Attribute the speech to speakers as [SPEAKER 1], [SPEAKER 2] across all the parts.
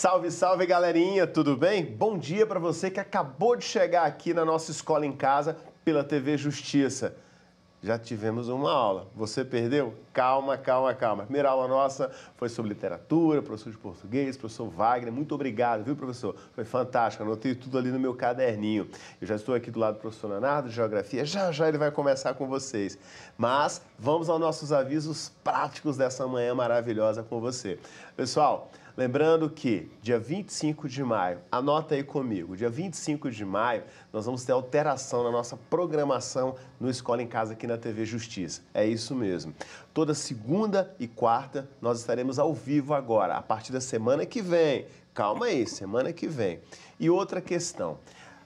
[SPEAKER 1] Salve, salve, galerinha, tudo bem? Bom dia para você que acabou de chegar aqui na nossa Escola em Casa pela TV Justiça. Já tivemos uma aula. Você perdeu? Calma, calma, calma. A primeira aula nossa foi sobre literatura, professor de português, professor Wagner. Muito obrigado, viu, professor? Foi fantástico. Anotei tudo ali no meu caderninho. Eu já estou aqui do lado do professor Leonardo, de Geografia. Já já ele vai conversar com vocês. Mas vamos aos nossos avisos práticos dessa manhã maravilhosa com você. Pessoal, lembrando que dia 25 de maio, anota aí comigo, dia 25 de maio nós vamos ter alteração na nossa programação no Escola em Casa aqui na TV Justiça. É isso mesmo. Toda segunda e quarta nós estaremos ao vivo agora, a partir da semana que vem. Calma aí, semana que vem. E outra questão.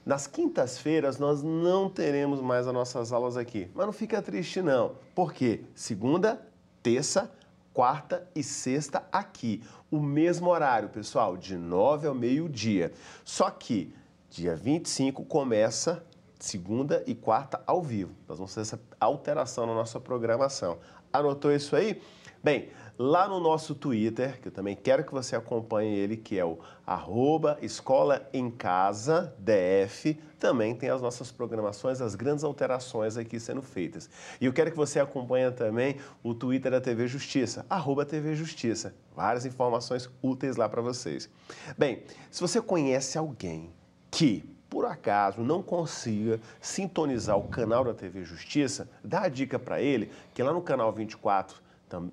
[SPEAKER 1] Nas quintas-feiras nós não teremos mais as nossas aulas aqui, mas não fica triste não. Por quê? Segunda, terça, quarta e sexta aqui. O mesmo horário, pessoal, de 9 ao meio-dia. Só que dia 25 começa segunda e quarta ao vivo. Nós vamos fazer essa alteração na nossa programação. Anotou isso aí? Bem, lá no nosso Twitter, que eu também quero que você acompanhe ele, que é o @escolaemcasadf, também tem as nossas programações, as grandes alterações aqui sendo feitas. E eu quero que você acompanhe também o Twitter da TV Justiça, @TV Justiça. Várias informações úteis lá para vocês. Bem, se você conhece alguém que, por acaso, não consiga sintonizar o canal da TV Justiça, dá a dica para ele que lá no canal 24,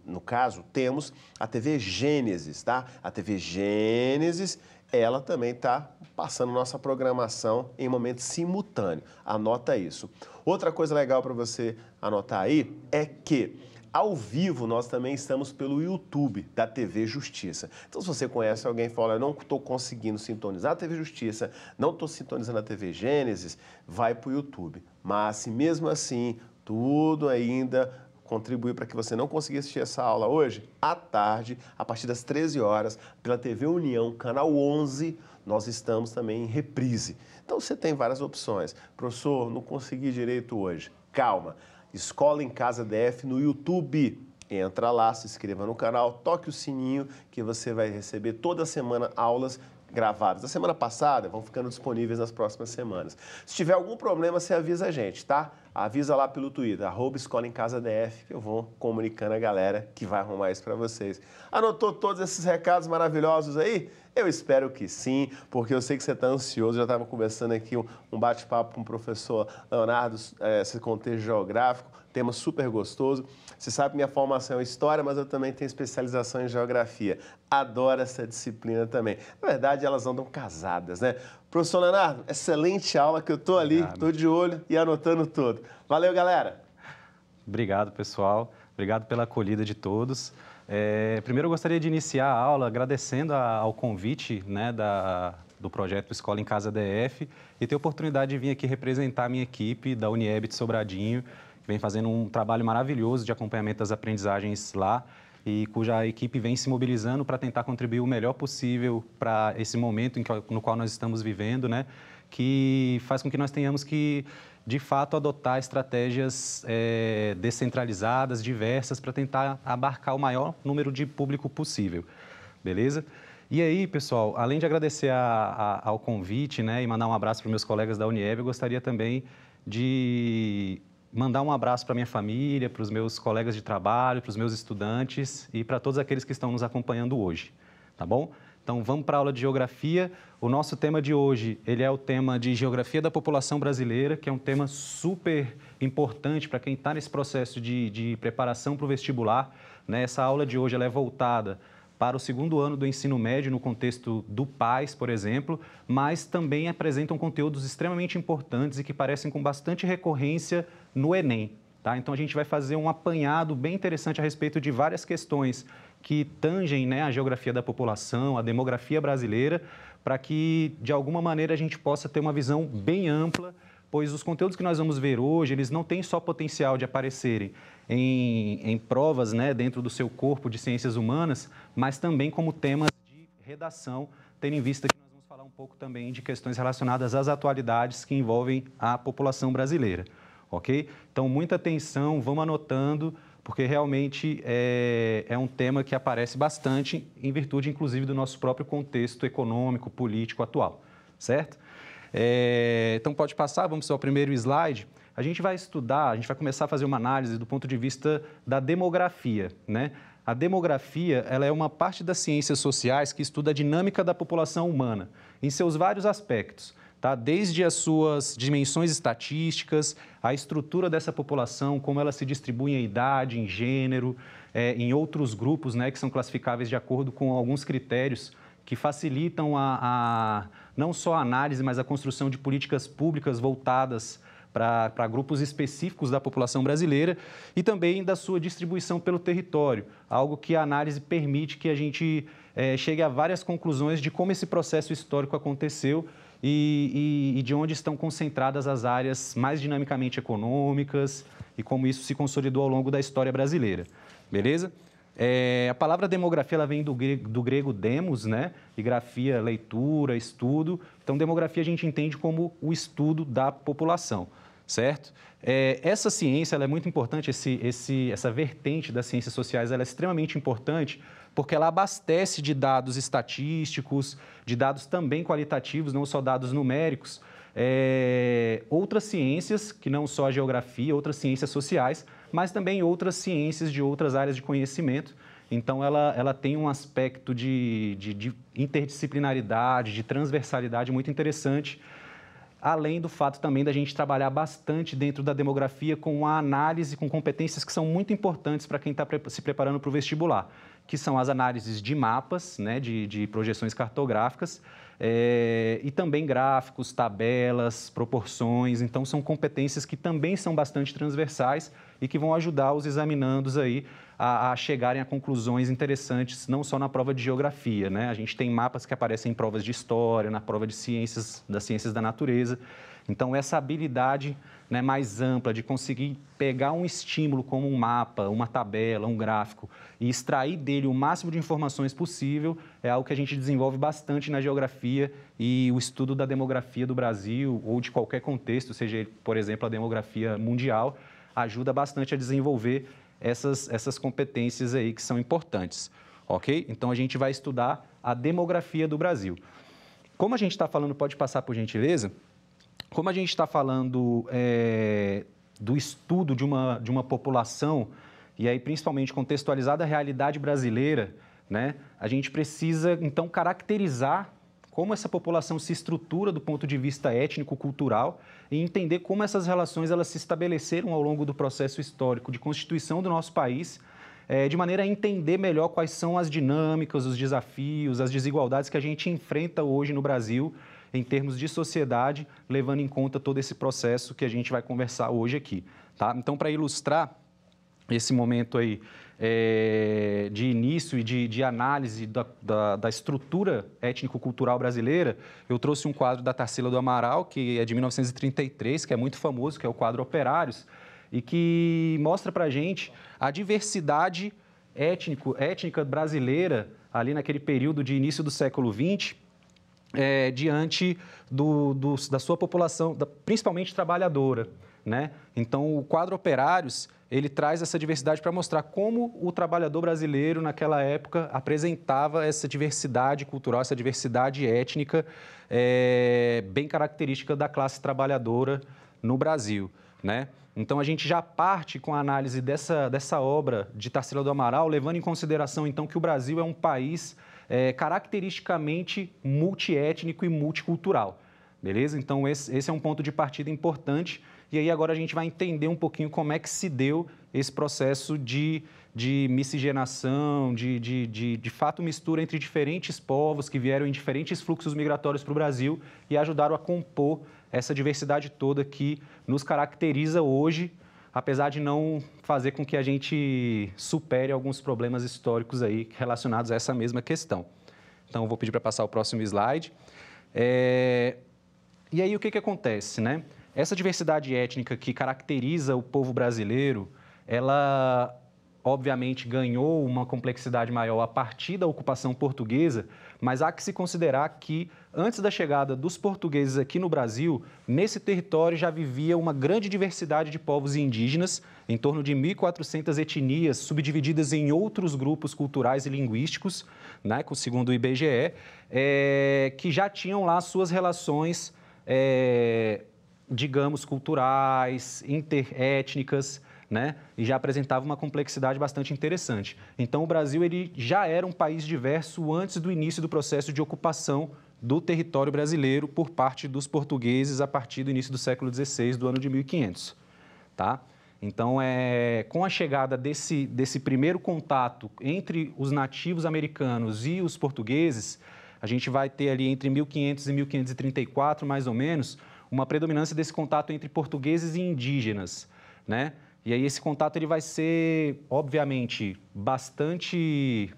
[SPEAKER 1] no caso, temos a TV Gênesis, tá? A TV Gênesis, ela também está passando nossa programação em momento simultâneo. Anota isso. Outra coisa legal para você anotar aí é que ao vivo, nós também estamos pelo YouTube da TV Justiça. Então, se você conhece alguém e fala, eu não estou conseguindo sintonizar a TV Justiça, não estou sintonizando a TV Gênesis, vai para o YouTube. Mas, se mesmo assim, tudo ainda contribuir para que você não consiga assistir essa aula hoje, à tarde, a partir das 13 horas, pela TV União, canal 11, nós estamos também em reprise. Então, você tem várias opções. Professor, não consegui direito hoje. Calma. Escola em Casa DF no YouTube. Entra lá, se inscreva no canal, toque o sininho que você vai receber toda semana aulas gravadas. Da semana passada vão ficando disponíveis nas próximas semanas. Se tiver algum problema, você avisa a gente, tá? Avisa lá pelo Twitter, @Escola em Casa DF, que eu vou comunicando a galera que vai arrumar isso para vocês. Anotou todos esses recados maravilhosos aí? Eu espero que sim, porque eu sei que você está ansioso. Já estava conversando aqui um bate-papo com o professor Leonardo, esse contexto geográfico, tema super gostoso. Você sabe que minha formação é História, mas eu também tenho especialização em Geografia. Adoro essa disciplina também. Na verdade, elas andam casadas, né? Professor Leonardo, excelente aula que eu estou ali, estou de olho e anotando tudo. Valeu, galera!
[SPEAKER 2] Obrigado, pessoal. Obrigado pela acolhida de todos. Primeiro, eu gostaria de iniciar a aula agradecendo ao convite, né, do projeto Escola em Casa DF e ter a oportunidade de vir aqui representar a minha equipe da Unieb de Sobradinho, que vem fazendo um trabalho maravilhoso de acompanhamento das aprendizagens lá e cuja equipe vem se mobilizando para tentar contribuir o melhor possível para esse momento no qual nós estamos vivendo, né, que faz com que nós tenhamos que, de fato, adotar estratégias descentralizadas, diversas, para tentar abarcar o maior número de público possível, beleza? E aí, pessoal, além de agradecer ao convite, né, e mandar um abraço para os meus colegas da Unieb, eu gostaria também de mandar um abraço para a minha família, para os meus colegas de trabalho, para os meus estudantes e para todos aqueles que estão nos acompanhando hoje, tá bom? Então, vamos para a aula de Geografia. O nosso tema de hoje, ele é o tema de Geografia da População Brasileira, que é um tema super importante para quem está nesse processo de preparação para o vestibular, né? Essa aula de hoje ela é voltada para o segundo ano do ensino médio, no contexto do PAS, por exemplo, mas também apresentam conteúdos extremamente importantes e que parecem com bastante recorrência no Enem, tá? Então, a gente vai fazer um apanhado bem interessante a respeito de várias questões que tangem, né, a geografia da população, a demografia brasileira, para que, de alguma maneira, a gente possa ter uma visão bem ampla, pois os conteúdos que nós vamos ver hoje, eles não têm só potencial de aparecerem em provas, né, dentro do seu corpo de ciências humanas, mas também como temas de redação, tendo em vista que nós vamos falar um pouco também de questões relacionadas às atualidades que envolvem a população brasileira, ok? Então, muita atenção, vamos anotando, porque realmente é um tema que aparece bastante em virtude, inclusive, do nosso próprio contexto econômico, político atual, certo? Então, pode passar, vamos ao primeiro slide. A gente vai começar a fazer uma análise do ponto de vista da demografia, né? A demografia, ela é uma parte das ciências sociais que estuda a dinâmica da população humana, em seus vários aspectos, tá? Desde as suas dimensões estatísticas, a estrutura dessa população, como ela se distribui em idade, em gênero, em outros grupos, né, que são classificáveis de acordo com alguns critérios que facilitam não só a análise, mas a construção de políticas públicas voltadas para grupos específicos da população brasileira e também da sua distribuição pelo território, algo que a análise permite que a gente chegue a várias conclusões de como esse processo histórico aconteceu e de onde estão concentradas as áreas mais dinamicamente econômicas e como isso se consolidou ao longo da história brasileira. Beleza? A palavra demografia ela vem do grego demos, né? E grafia, leitura, estudo. Então, demografia a gente entende como o estudo da população, certo? Essa ciência ela é muito importante, essa vertente das ciências sociais ela é extremamente importante porque ela abastece de dados estatísticos, de dados também qualitativos, não só dados numéricos, outras ciências, que não só a geografia, outras ciências sociais, mas também outras ciências de outras áreas de conhecimento. Então, ela tem um aspecto de interdisciplinaridade, de transversalidade muito interessante, além do fato também da gente trabalhar bastante dentro da demografia com a análise, com competências que são muito importantes para quem está se preparando para o vestibular, que são as análises de mapas, né, de projeções cartográficas, e também gráficos, tabelas, proporções. Então, são competências que também são bastante transversais e que vão ajudar os examinandos aí a chegarem a conclusões interessantes, não só na prova de geografia, né? A gente tem mapas que aparecem em provas de história, na prova de ciências, das ciências da natureza. Então, essa habilidade, né, mais ampla de conseguir pegar um estímulo como um mapa, uma tabela, um gráfico e extrair dele o máximo de informações possível é algo que a gente desenvolve bastante na geografia e o estudo da demografia do Brasil ou de qualquer contexto, seja, por exemplo, a demografia mundial, ajuda bastante a desenvolver essas competências aí que são importantes, ok? Então, a gente vai estudar a demografia do Brasil. Como a gente está falando, pode passar por gentileza? Como a gente está falando do estudo de uma população, e aí principalmente contextualizada a realidade brasileira, né, a gente precisa, então, caracterizar como essa população se estrutura do ponto de vista étnico-cultural e entender como essas relações elas se estabeleceram ao longo do processo histórico de constituição do nosso país, de maneira a entender melhor quais são as dinâmicas, os desafios, as desigualdades que a gente enfrenta hoje no Brasil em termos de sociedade, levando em conta todo esse processo que a gente vai conversar hoje aqui, tá? Então, para ilustrar esse momento aí de início e de análise da estrutura étnico-cultural brasileira, eu trouxe um quadro da Tarsila do Amaral, que é de 1933, que é muito famoso, que é o quadro Operários, e que mostra para a gente a diversidade étnica brasileira ali naquele período de início do século XX, diante da sua população, principalmente trabalhadora, né? Então, o quadro Operários, ele traz essa diversidade para mostrar como o trabalhador brasileiro, naquela época, apresentava essa diversidade cultural, essa diversidade étnica bem característica da classe trabalhadora no Brasil, né? Então, a gente já parte com a análise dessa obra de Tarsila do Amaral, levando em consideração, então, que o Brasil é um país caracteristicamente multiétnico e multicultural, beleza? Então, esse é um ponto de partida importante. E aí, agora a gente vai entender um pouquinho como é que se deu esse processo de miscigenação, de fato, mistura entre diferentes povos que vieram em diferentes fluxos migratórios para o Brasil e ajudaram a compor essa diversidade toda que nos caracteriza hoje, apesar de não fazer com que a gente supere alguns problemas históricos aí relacionados a essa mesma questão. Então, eu vou pedir para passar o próximo slide. E aí, o que acontece, né? Essa diversidade étnica que caracteriza o povo brasileiro, ela obviamente, ganhou uma complexidade maior a partir da ocupação portuguesa, mas há que se considerar que, antes da chegada dos portugueses aqui no Brasil, nesse território já vivia uma grande diversidade de povos indígenas, em torno de 1.400 etnias, subdivididas em outros grupos culturais e linguísticos, né, segundo o IBGE, que já tinham lá suas relações, digamos, culturais, interétnicas, né? E já apresentava uma complexidade bastante interessante. Então, o Brasil ele já era um país diverso antes do início do processo de ocupação do território brasileiro por parte dos portugueses a partir do início do século XVI, do ano de 1500. Tá? Então, com a chegada desse primeiro contato entre os nativos americanos e os portugueses, a gente vai ter ali entre 1500 e 1534, mais ou menos, uma predominância desse contato entre portugueses e indígenas, né? E aí esse contato ele vai ser, obviamente, bastante,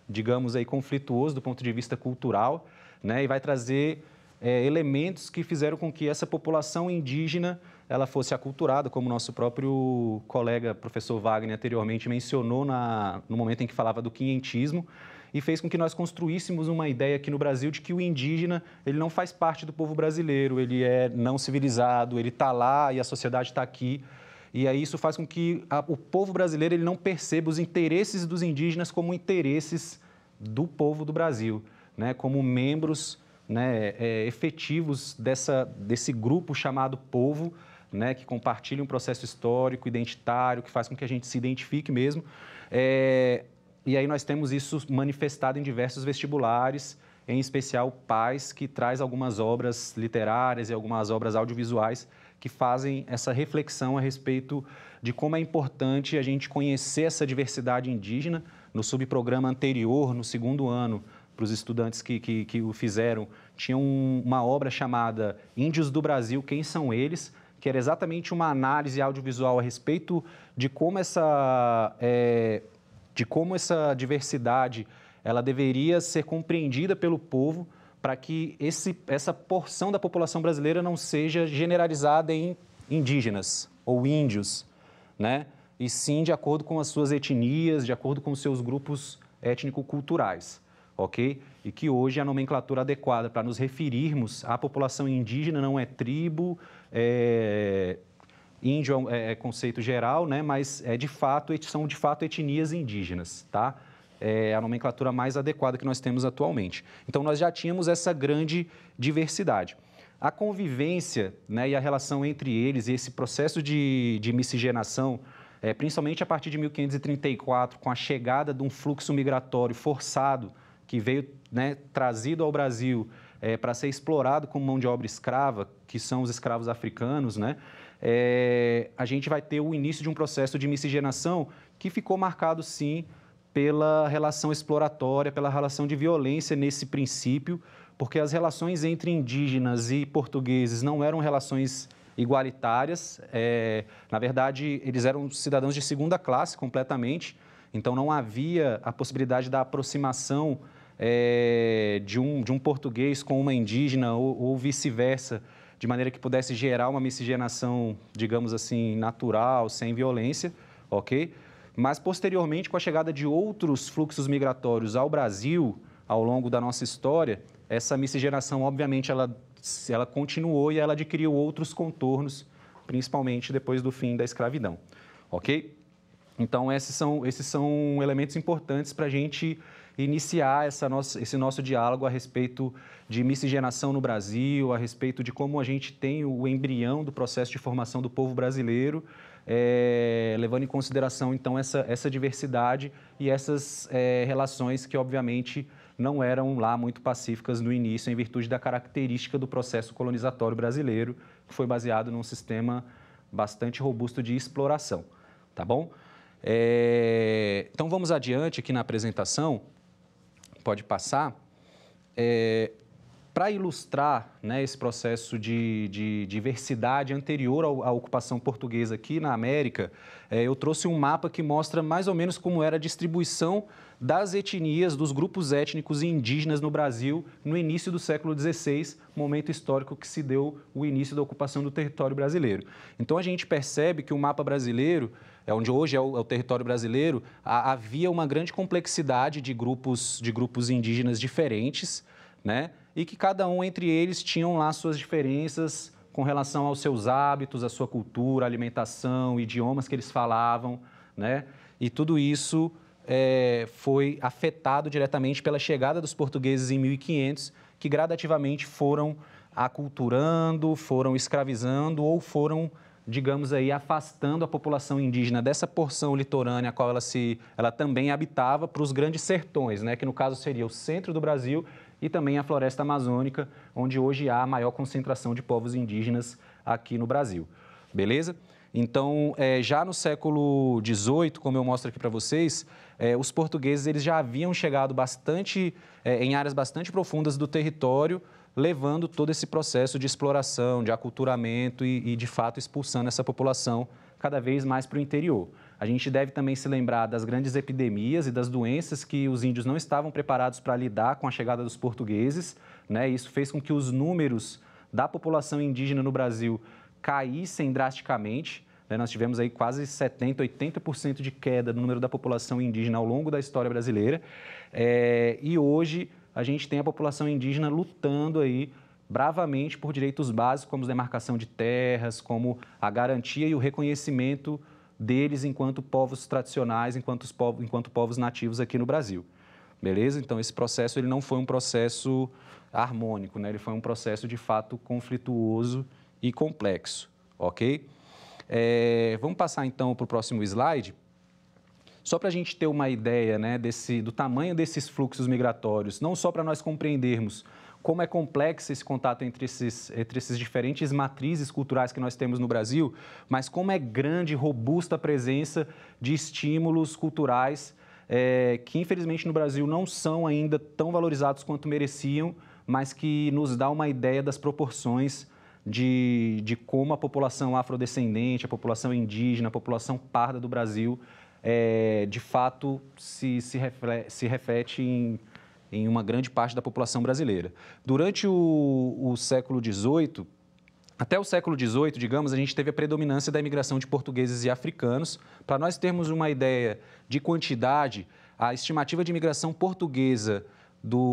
[SPEAKER 2] digamos aí, conflituoso do ponto de vista cultural, né? E vai trazer elementos que fizeram com que essa população indígena ela fosse aculturada, como o nosso próprio colega, professor Wagner, anteriormente mencionou no momento em que falava do quinhentismo, e fez com que nós construíssemos uma ideia aqui no Brasil de que o indígena ele não faz parte do povo brasileiro, ele é não civilizado, ele está lá e a sociedade está aqui. E aí isso faz com que o povo brasileiro ele não perceba os interesses dos indígenas como interesses do povo do Brasil, né? Como membros, né, efetivos desse grupo chamado povo, né, que compartilha um processo histórico, identitário, que faz com que a gente se identifique mesmo. E aí nós temos isso manifestado em diversos vestibulares, em especial o PAS, que traz algumas obras literárias e algumas obras audiovisuais que fazem essa reflexão a respeito de como é importante a gente conhecer essa diversidade indígena. No subprograma anterior, no segundo ano, para os estudantes que o fizeram, tinha uma obra chamada Índios do Brasil, Quem São Eles?, que era exatamente uma análise audiovisual a respeito de como essa diversidade ela deveria ser compreendida pelo povo, para que essa porção da população brasileira não seja generalizada em indígenas ou índios, né? E sim de acordo com as suas etnias, de acordo com os seus grupos étnico-culturais, ok? E que hoje a nomenclatura adequada para nos referirmos à população indígena não é tribo, índio é conceito geral, né? Mas são de fato etnias indígenas, tá? É a nomenclatura mais adequada que nós temos atualmente. Então, nós já tínhamos essa grande diversidade. A convivência, né, e a relação entre eles e esse processo de miscigenação, principalmente a partir de 1534, com a chegada de um fluxo migratório forçado que veio, né, trazido ao Brasil para ser explorado como mão de obra escrava, que são os escravos africanos, né, a gente vai ter o início de um processo de miscigenação que ficou marcado, sim, pela relação exploratória, pela relação de violência nesse princípio, porque as relações entre indígenas e portugueses não eram relações igualitárias. Na verdade, eles eram cidadãos de segunda classe completamente, então não havia a possibilidade da aproximação de um português com uma indígena ou vice-versa, de maneira que pudesse gerar uma miscigenação, digamos assim, natural, sem violência, ok? Mas, posteriormente, com a chegada de outros fluxos migratórios ao Brasil, ao longo da nossa história, essa miscigenação, obviamente, ela continuou e ela adquiriu outros contornos, principalmente depois do fim da escravidão, ok? Então, esses são elementos importantes para a gente iniciar esse nosso diálogo a respeito de miscigenação no Brasil, a respeito de como a gente tem o embrião do processo de formação do povo brasileiro, levando em consideração, então, essa diversidade e essas relações que, obviamente, não eram lá muito pacíficas no início, em virtude da característica do processo colonizatório brasileiro, que foi baseado num sistema bastante robusto de exploração, tá bom? Então, vamos adiante aqui na apresentação, pode passar. para ilustrar, né, esse processo de diversidade anterior à ocupação portuguesa aqui na América, eu trouxe um mapa que mostra mais ou menos como era a distribuição das etnias, dos grupos étnicos e indígenas no Brasil no início do século XVI, momento histórico que se deu o início da ocupação do território brasileiro. Então, a gente percebe que o mapa brasileiro, onde hoje é o território brasileiro, havia uma grande complexidade de grupos indígenas diferentes, né? E que cada um entre eles tinham lá suas diferenças com relação aos seus hábitos, à sua cultura, alimentação, idiomas que eles falavam, né? E tudo isso foi afetado diretamente pela chegada dos portugueses em 1500, que gradativamente foram aculturando, foram escravizando ou foram, digamos aí, afastando a população indígena dessa porção litorânea a qual ela também habitava para os grandes sertões, né? Que no caso seria o centro do Brasil e também a floresta amazônica, onde hoje há a maior concentração de povos indígenas aqui no Brasil. Beleza? Então, já no século XVIII, como eu mostro aqui para vocês, os portugueses eles já haviam chegado em áreas bastante profundas do território, levando todo esse processo de exploração, de aculturamento e de fato, expulsando essa população cada vez mais para o interior. A gente deve também se lembrar das grandes epidemias e das doenças que os índios não estavam preparados para lidar com a chegada dos portugueses, né? Isso fez com que os números da população indígena no Brasil caíssem drasticamente, né? Nós tivemos aí quase 70%, 80% de queda no número da população indígena ao longo da história brasileira. E hoje a gente tem a população indígena lutando aí bravamente por direitos básicos, como a demarcação de terras, como a garantia e o reconhecimento deles enquanto povos tradicionais, enquanto povos nativos aqui no Brasil. Beleza? Então, esse processo ele não foi um processo harmônico, né? Ele foi um processo, de fato, conflituoso e complexo, ok? Vamos passar, então, para o próximo slide. Só para a gente ter uma ideia, né, do tamanho desses fluxos migratórios, não só para nós compreendermos como é complexo esse contato entre esses diferentes matrizes culturais que nós temos no Brasil, mas como é grande e robusta a presença de estímulos culturais que, infelizmente, no Brasil não são ainda tão valorizados quanto mereciam, mas que nos dá uma ideia das proporções de como a população afrodescendente, a população indígena, a população parda do Brasil, de fato, se reflete em uma grande parte da população brasileira. Durante o século XVIII, até o século XVIII, digamos, a gente teve a predominância da imigração de portugueses e africanos. Para nós termos uma ideia de quantidade, a estimativa de imigração portuguesa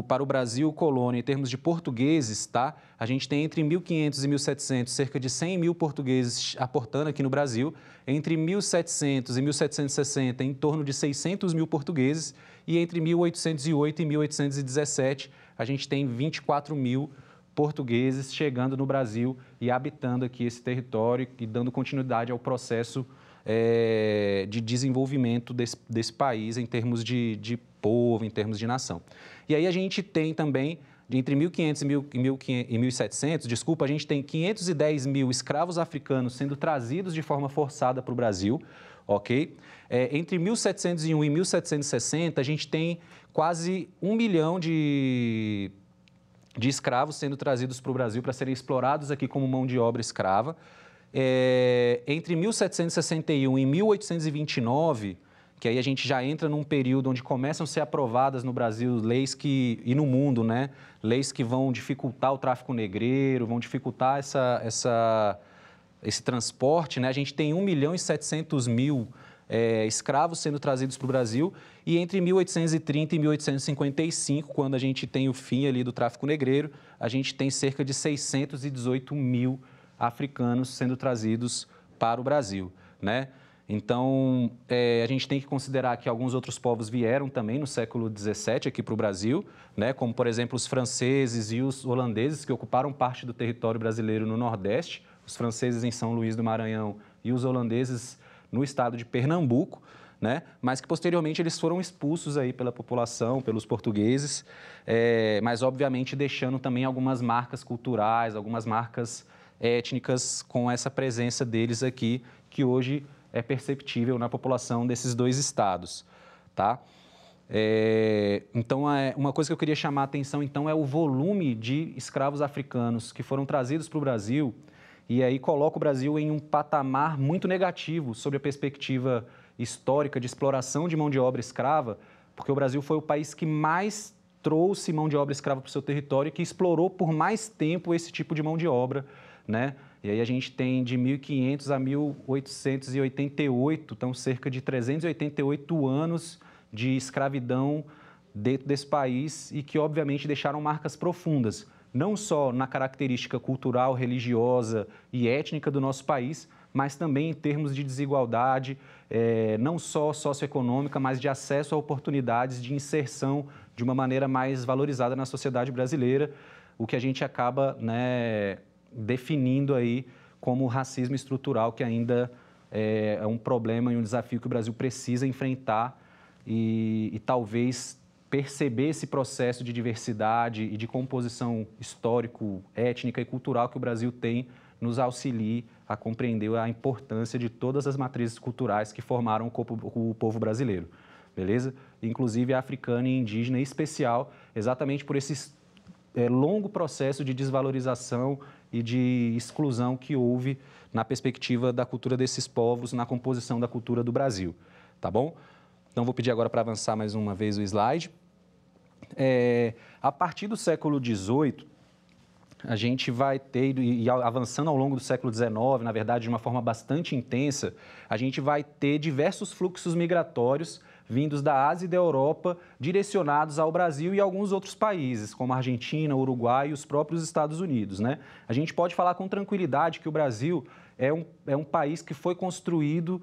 [SPEAKER 2] para o Brasil colônia, em termos de portugueses, tá? A gente tem entre 1500 e 1700 cerca de 100 mil portugueses aportando aqui no Brasil, entre 1700 e 1760 em torno de 600 mil portugueses e entre 1808 e 1817 a gente tem 24 mil portugueses chegando no Brasil e habitando aqui esse território e dando continuidade ao processo de desenvolvimento desse país em termos de povo, em termos de nação. E aí a gente tem também, entre 1500 e 1700, a gente tem 510 mil escravos africanos sendo trazidos de forma forçada para o Brasil, ok? Entre 1701 e 1760, a gente tem quase 1 milhão de escravos sendo trazidos para o Brasil para serem explorados aqui como mão de obra escrava. Entre 1761 e 1829, que aí a gente já entra num período onde começam a ser aprovadas no Brasil leis e no mundo, né? Leis que vão dificultar o tráfico negreiro, vão dificultar esse transporte, né? A gente tem 1 milhão e 700 mil escravos sendo trazidos para o Brasil e entre 1830 e 1855, quando a gente tem o fim ali do tráfico negreiro, a gente tem cerca de 618 mil africanos sendo trazidos para o Brasil, né? Então, a gente tem que considerar que alguns outros povos vieram também no século XVII aqui para o Brasil, né? Como, por exemplo, os franceses e os holandeses, que ocuparam parte do território brasileiro no Nordeste, os franceses em São Luís do Maranhão e os holandeses no estado de Pernambuco, né? Mas que posteriormente eles foram expulsos aí pela população, pelos portugueses, mas obviamente deixando também algumas marcas culturais, algumas marcas étnicas com essa presença deles aqui, que hoje é perceptível na população desses dois estados, tá? Então, uma coisa que eu queria chamar a atenção, então, é o volume de escravos africanos que foram trazidos para o Brasil, e aí coloca o Brasil em um patamar muito negativo sobre a perspectiva histórica de exploração de mão de obra escrava, porque o Brasil foi o país que mais trouxe mão de obra escrava para o seu território e que explorou por mais tempo esse tipo de mão de obra, né? E aí a gente tem de 1500 a 1888, então cerca de 388 anos de escravidão dentro desse país e que, obviamente, deixaram marcas profundas, não só na característica cultural, religiosa e étnica do nosso país, mas também em termos de desigualdade, não só socioeconômica, mas de acesso a oportunidades de inserção de uma maneira mais valorizada na sociedade brasileira, o que a gente acaba, né, definindo aí como racismo estrutural, que ainda é um problema e um desafio que o Brasil precisa enfrentar e talvez perceber esse processo de diversidade e de composição histórico, étnica e cultural que o Brasil tem nos auxilie a compreender a importância de todas as matrizes culturais que formaram o povo brasileiro, beleza? Inclusive a africana e indígena, em especial, exatamente por esse longo processo de desvalorização e de exclusão que houve na perspectiva da cultura desses povos, na composição da cultura do Brasil, tá bom? Então, vou pedir agora para avançar mais uma vez o slide. A partir do século XVIII, a gente vai ter, e avançando ao longo do século XIX, na verdade, de uma forma bastante intensa, a gente vai ter diversos fluxos migratórios vindos da Ásia e da Europa, direcionados ao Brasil e alguns outros países, como a Argentina, o Uruguai e os próprios Estados Unidos, né? A gente pode falar com tranquilidade que o Brasil é um país que foi construído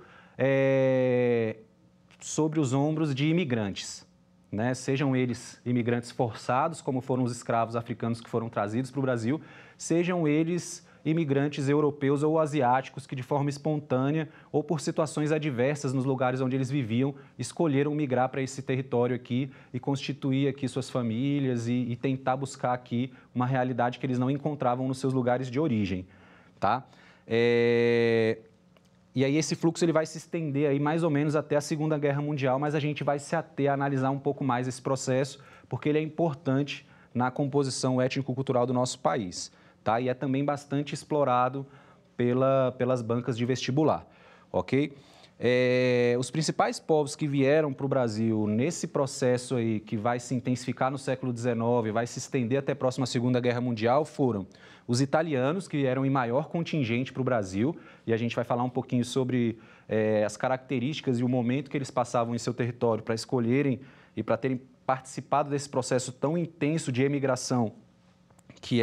[SPEAKER 2] sobre os ombros de imigrantes, né? Sejam eles imigrantes forçados, como foram os escravos africanos que foram trazidos para o Brasil, sejam eles imigrantes europeus ou asiáticos que, de forma espontânea ou por situações adversas nos lugares onde eles viviam, escolheram migrar para esse território aqui e constituir aqui suas famílias e tentar buscar aqui uma realidade que eles não encontravam nos seus lugares de origem, tá? E aí esse fluxo ele vai se estender aí mais ou menos até a Segunda Guerra Mundial, mas a gente vai se ater a analisar um pouco mais esse processo, porque ele é importante na composição étnico-cultural do nosso país, tá? E é também bastante explorado pelas bancas de vestibular, ok? Os principais povos que vieram para o Brasil nesse processo aí, que vai se intensificar no século XIX, vai se estender até a próxima Segunda Guerra Mundial, foram os italianos, que vieram em maior contingente para o Brasil, e a gente vai falar um pouquinho sobre as características e o momento que eles passavam em seu território para escolherem e para terem participado desse processo tão intenso de emigração que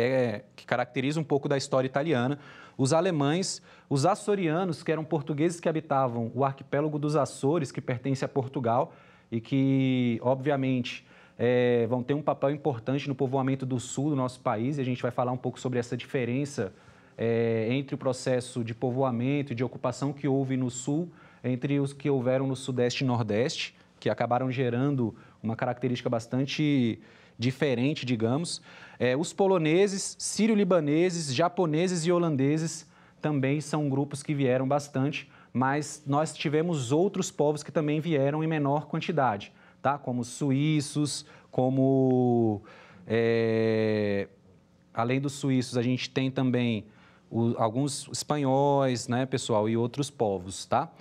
[SPEAKER 2] caracteriza um pouco da história italiana. Os alemães, os açorianos, que eram portugueses que habitavam o arquipélago dos Açores, que pertence a Portugal e que, obviamente, vão ter um papel importante no povoamento do sul do nosso país, e a gente vai falar um pouco sobre essa diferença entre o processo de povoamento e de ocupação que houve no sul, entre os que houveram no sudeste e nordeste, que acabaram gerando uma característica bastante diferente, digamos. Os poloneses, sírio-libaneses, japoneses e holandeses também são grupos que vieram bastante, mas nós tivemos outros povos que também vieram em menor quantidade, tá? Como suíços, além dos suíços, a gente tem também alguns espanhóis, né, pessoal, e outros povos, tá?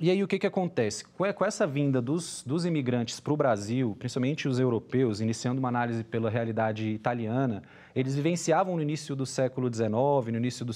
[SPEAKER 2] E aí, o que acontece? Com essa vinda dos imigrantes para o Brasil, principalmente os europeus, iniciando uma análise pela realidade italiana, eles vivenciavam no início do século XIX, no início do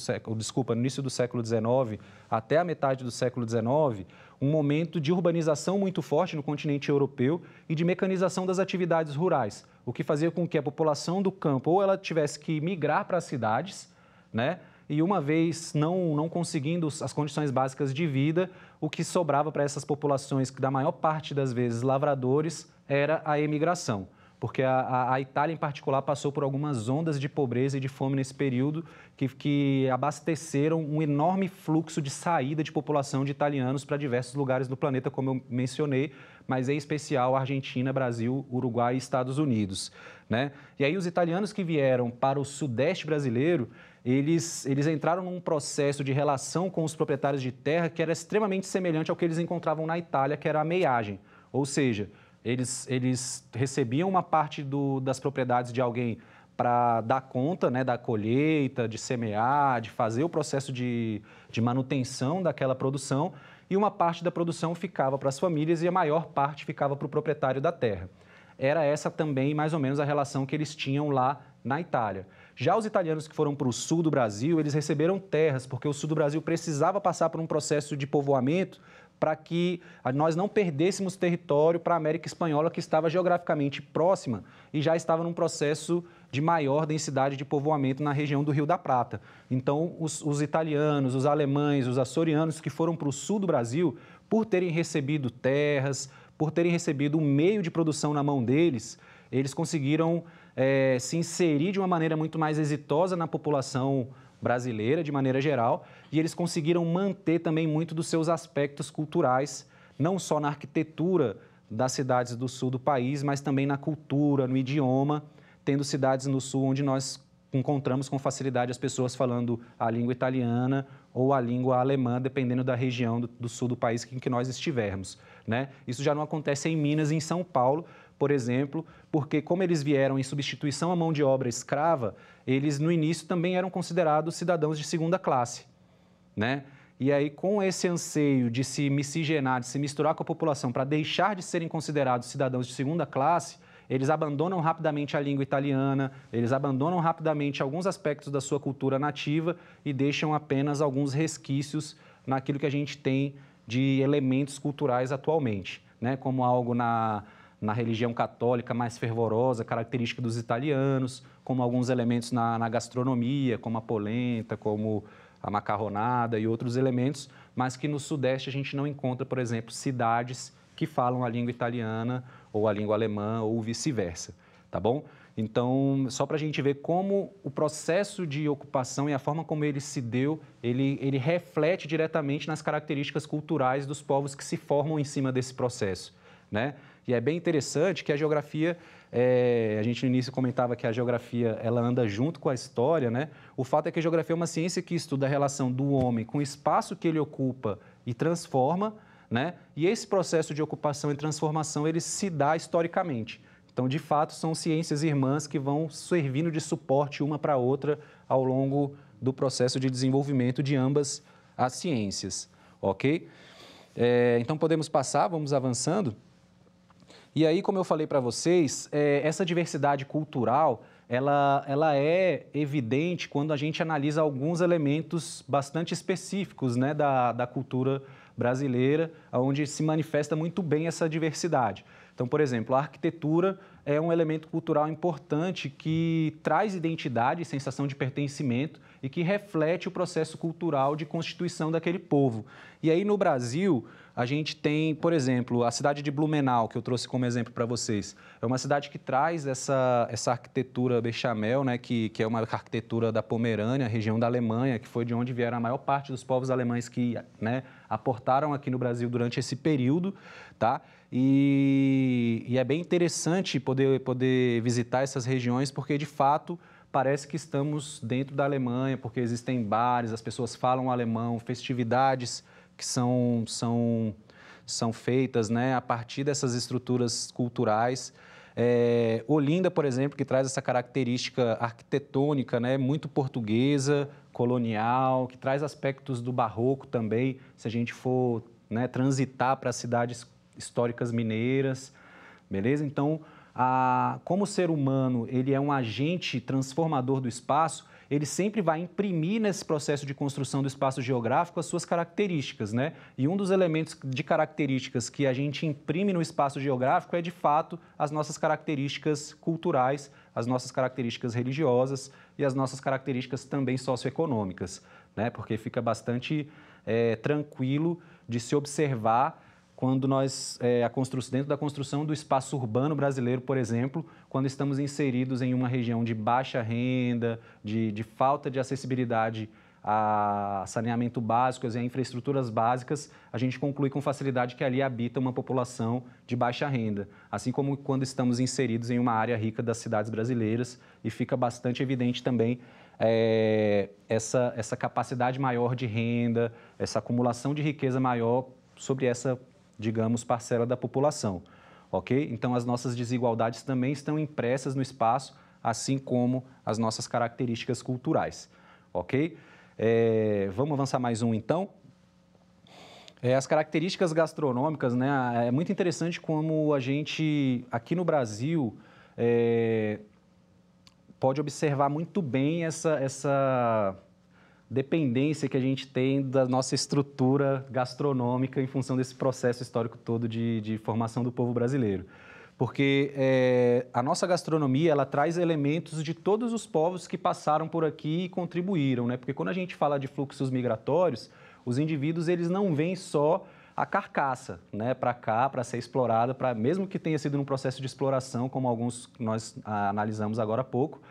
[SPEAKER 2] século XIX até a metade do século XIX, um momento de urbanização muito forte no continente europeu e de mecanização das atividades rurais, o que fazia com que a população do campo ou ela tivesse que migrar para as cidades, né? E uma vez não conseguindo as condições básicas de vida, o que sobrava para essas populações, que da maior parte das vezes lavradores, era a emigração. Porque a Itália, em particular, passou por algumas ondas de pobreza e de fome nesse período que abasteceram um enorme fluxo de saída de população de italianos para diversos lugares do planeta, como eu mencionei, mas em especial Argentina, Brasil, Uruguai e Estados Unidos, né? E aí os italianos que vieram para o sudeste brasileiro, eles entraram num processo de relação com os proprietários de terra que era extremamente semelhante ao que eles encontravam na Itália, que era a meiagem. Ou seja, eles recebiam uma parte das propriedades de alguém para dar conta, né, da colheita, de semear, de fazer o processo de manutenção daquela produção, e uma parte da produção ficava para as famílias e a maior parte ficava para o proprietário da terra. Era essa também, mais ou menos, a relação que eles tinham lá na Itália. Já os italianos que foram para o sul do Brasil, eles receberam terras, porque o sul do Brasil precisava passar por um processo de povoamento para que nós não perdêssemos território para a América Espanhola, que estava geograficamente próxima e já estava num processo de maior densidade de povoamento na região do Rio da Prata. Então, os italianos, os alemães, os açorianos que foram para o sul do Brasil, por terem recebido terras, por terem recebido um meio de produção na mão deles, eles conseguiram se inserir de uma maneira muito mais exitosa na população brasileira, de maneira geral, e eles conseguiram manter também muito dos seus aspectos culturais, não só na arquitetura das cidades do sul do país, mas também na cultura, no idioma, tendo cidades no sul onde nós encontramos com facilidade as pessoas falando a língua italiana ou a língua alemã, dependendo da região do sul do país em que nós estivermos, né? Isso já não acontece em Minas e em São Paulo, por exemplo, porque como eles vieram em substituição à mão de obra escrava, eles no início também eram considerados cidadãos de segunda classe, né? E aí, com esse anseio de se miscigenar, de se misturar com a população para deixar de serem considerados cidadãos de segunda classe, eles abandonam rapidamente a língua italiana, eles abandonam rapidamente alguns aspectos da sua cultura nativa e deixam apenas alguns resquícios naquilo que a gente tem de elementos culturais atualmente, né? Como algo na religião católica mais fervorosa, característica dos italianos, como alguns elementos na gastronomia, como a polenta, como a macarronada e outros elementos, mas que no Sudeste a gente não encontra, por exemplo, cidades que falam a língua italiana ou a língua alemã ou vice-versa, tá bom? Então, só para a gente ver como o processo de ocupação e a forma como ele se deu, ele reflete diretamente nas características culturais dos povos que se formam em cima desse processo, né? E é bem interessante que a geografia, a gente no início comentava que a geografia ela anda junto com a história, né? O fato é que a geografia é uma ciência que estuda a relação do homem com o espaço que ele ocupa e transforma, né? E esse processo de ocupação e transformação, ele se dá historicamente. Então, de fato, são ciências irmãs que vão servindo de suporte uma para a outra ao longo do processo de desenvolvimento de ambas as ciências, ok? Então, podemos passar, vamos avançando. E aí, como eu falei para vocês, essa diversidade cultural, ela é evidente quando a gente analisa alguns elementos bastante específicos, né, da cultura brasileira, onde se manifesta muito bem essa diversidade. Então, por exemplo, a arquitetura é um elemento cultural importante que traz identidade e sensação de pertencimento e que reflete o processo cultural de constituição daquele povo. E aí, no Brasil, a gente tem, por exemplo, a cidade de Blumenau, que eu trouxe como exemplo para vocês. É uma cidade que traz essa arquitetura bechamel, né, que é uma arquitetura da Pomerânia, região da Alemanha, que foi de onde vieram a maior parte dos povos alemães que, né, aportaram aqui no Brasil durante esse período, tá? E é bem interessante poder visitar essas regiões, porque, de fato, parece que estamos dentro da Alemanha, porque existem bares, as pessoas falam alemão, festividades que são feitas, né, a partir dessas estruturas culturais. Olinda, por exemplo, que traz essa característica arquitetônica, né, muito portuguesa, colonial, que traz aspectos do barroco também, se a gente for, né, transitar para as cidades históricas mineiras, beleza? Então, como o ser humano ele é um agente transformador do espaço, ele sempre vai imprimir nesse processo de construção do espaço geográfico as suas características, né? E um dos elementos de características que a gente imprime no espaço geográfico é, de fato, as nossas características culturais, as nossas características religiosas e as nossas características também socioeconômicas, né? Porque fica bastante tranquilo de se observar quando nós, dentro da construção do espaço urbano brasileiro, por exemplo, quando estamos inseridos em uma região de baixa renda, de falta de acessibilidade a saneamento básico e a infraestruturas básicas, a gente conclui com facilidade que ali habita uma população de baixa renda, assim como quando estamos inseridos em uma área rica das cidades brasileiras, e fica bastante evidente também essa capacidade maior de renda, essa acumulação de riqueza maior sobre essa digamos, parcela da população, ok? Então, as nossas desigualdades também estão impressas no espaço, assim como as nossas características culturais, ok? Vamos avançar mais um, então? As características gastronômicas, né? É muito interessante como a gente, aqui no Brasil, pode observar muito bem essa dependência que a gente tem da nossa estrutura gastronômica em função desse processo histórico todo de formação do povo brasileiro. Porque a nossa gastronomia, ela traz elementos de todos os povos que passaram por aqui e contribuíram, né? Porque quando a gente fala de fluxos migratórios, os indivíduos, eles não vêm só a carcaça, né, para cá, para ser explorada, mesmo que tenha sido num processo de exploração, como alguns que nós analisamos agora há pouco,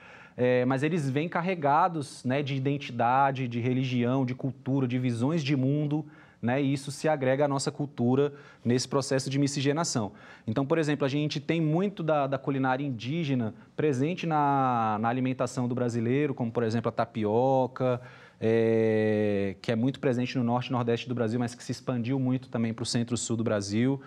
[SPEAKER 2] mas eles vêm carregados, né, de identidade, de religião, de cultura, de visões de mundo, né, e isso se agrega à nossa cultura nesse processo de miscigenação. Então, por exemplo, a gente tem muito da culinária indígena presente na alimentação do brasileiro, como, por exemplo, a tapioca, que é muito presente no norte e nordeste do Brasil, mas que se expandiu muito também para o centro-sul do Brasil.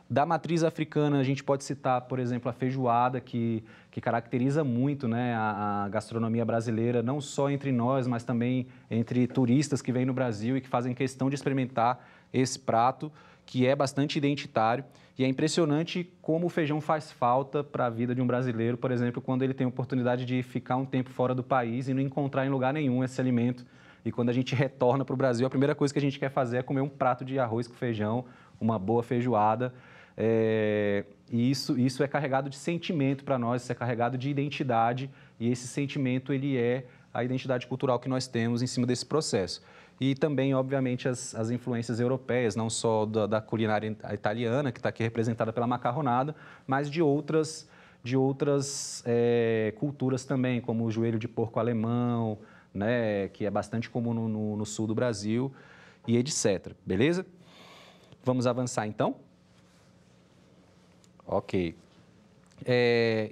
[SPEAKER 2] Da matriz africana, a gente pode citar, por exemplo, a feijoada, que caracteriza muito, né, a gastronomia brasileira, não só entre nós, mas também entre turistas que vêm no Brasil e que fazem questão de experimentar esse prato, que é bastante identitário. E é impressionante como o feijão faz falta para a vida de um brasileiro, por exemplo, quando ele tem a oportunidade de ficar um tempo fora do país e não encontrar em lugar nenhum esse alimento. E quando a gente retorna para o Brasil, a primeira coisa que a gente quer fazer é comer um prato de arroz com feijão, uma boa feijoada. E isso é carregado de sentimento para nós, isso é carregado de identidade, e esse sentimento, ele é a identidade cultural que nós temos em cima desse processo. E também, obviamente, as influências europeias, não só da culinária italiana, que está aqui representada pela macarronada, mas de outras culturas também, como o joelho de porco alemão, né, que é bastante comum no sul do Brasil, e etc. Beleza? Vamos avançar, então? Ok.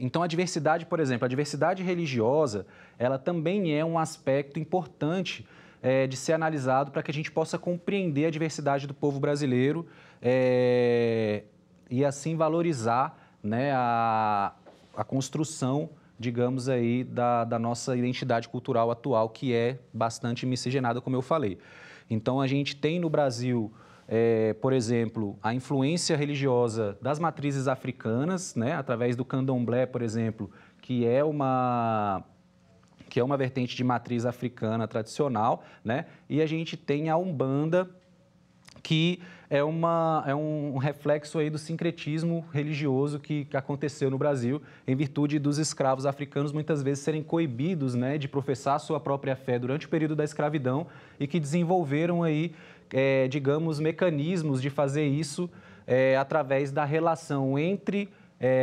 [SPEAKER 2] Então, a diversidade, por exemplo, a diversidade religiosa, ela também é um aspecto importante de ser analisado para que a gente possa compreender a diversidade do povo brasileiro e, assim, valorizar, né, a construção, digamos aí, da nossa identidade cultural atual, que é bastante miscigenada, como eu falei. Então, a gente tem no Brasil, por exemplo, a influência religiosa das matrizes africanas, né, através do candomblé, por exemplo, que é uma vertente de matriz africana tradicional, né, e a gente tem a Umbanda, que é um reflexo aí do sincretismo religioso que aconteceu no Brasil, em virtude dos escravos africanos muitas vezes serem coibidos, né, de professar a sua própria fé durante o período da escravidão, e que desenvolveram aí, digamos, mecanismos de fazer isso através da relação entre